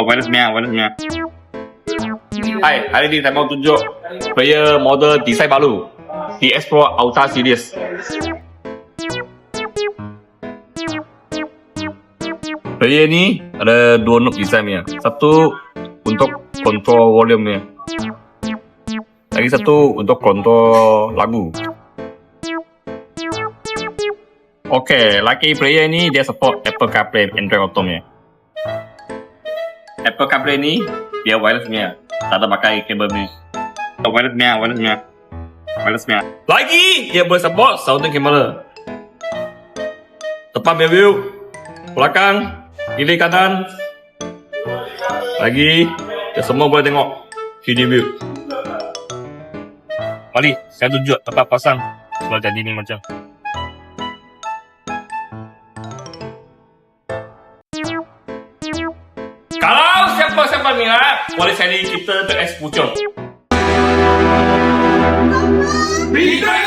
wirelessnya. Hai, hari ini saya mau tunjuk player model desain baru DS Pro Ultra Series. Player ni ada dua knob design punya. Satu untuk kontrol volume nya. Lagi satu untuk kontrol lagu. Okey, laki player ni dia support Apple CarPlay, Android Auto nya. Apple CarPlay ni dia wireless punya. Tak ada pakai kabel ni. Wirelessnya. Lagi dia boleh support sounding camera. Depan punya view, belakang, kiri kanan. Lagi dia semua boleh tengok 3D view. Mari, saya tunjuk tempat pasang kalau jadi ni macam. Kalau siapa-siapa minat, boleh cari kita ke S Puchong. Bidang